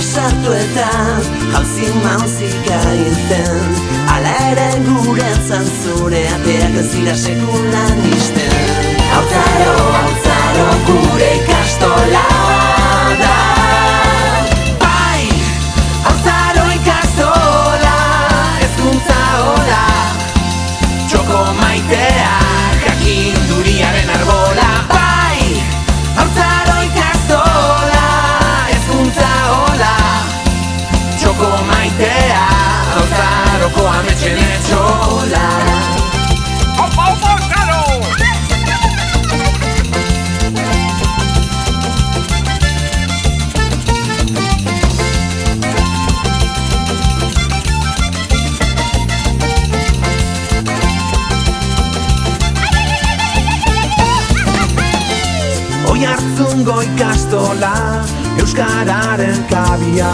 sartu eta jauzi-mauzik aiten. Hala ere guretzan zure ateak ez dira sekulan ixten. Haurtzaro, haurtzaro gure ikastola da. Bai, haurtzaro ikastola, hezkuntza hola. Txoko maitea, jakinduriaren arbola. Bai, haurtzaro ikastola, hezkuntza hola. Txoko maitea, hautzaroko ametxen etxola. ¡Opa, opa, claro! Oiartzungo ikastola, euskararen kabia.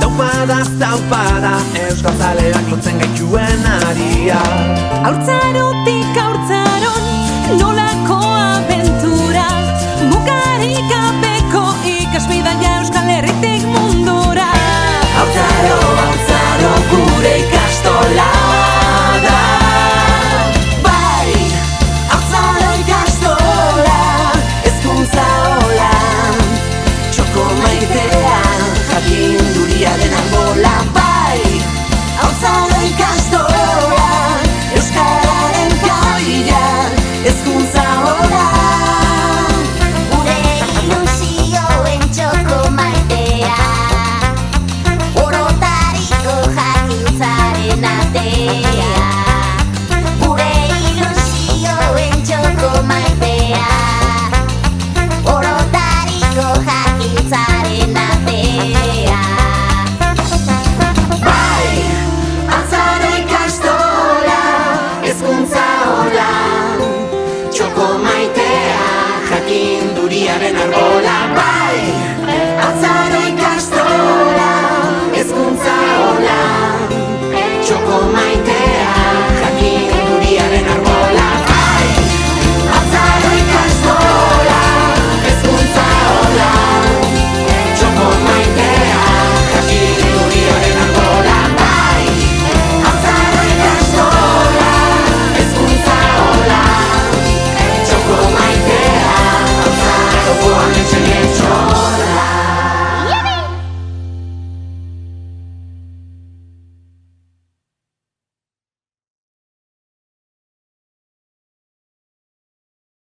Taupadaz taupada, euskaltzaleak lotzen gaituen aria. Haurtzarotik haurtzaron, nolako abentura. Mugarik gabeko ikasbidaia Euskal Herritik mundura. Haurtzaro, haurtzaro gure ikastola da. Bai, haurtzaro ikastola, hezkuntza hola. Txoko maitea, jakinduriaren arbola. Bai, haurtzaro ikastola, euskararen kabila, hezkuntza hola. Gure ilusioen txoko maitea, orotariko jakintzaren atea. Gure ilusioen txoko maitea, orotariko jakintzaren atea. Bai, haurtzaro ikastola, hezkuntza hola. Txoko maitea, jakinduriaren arbola. Bai, haurtzaro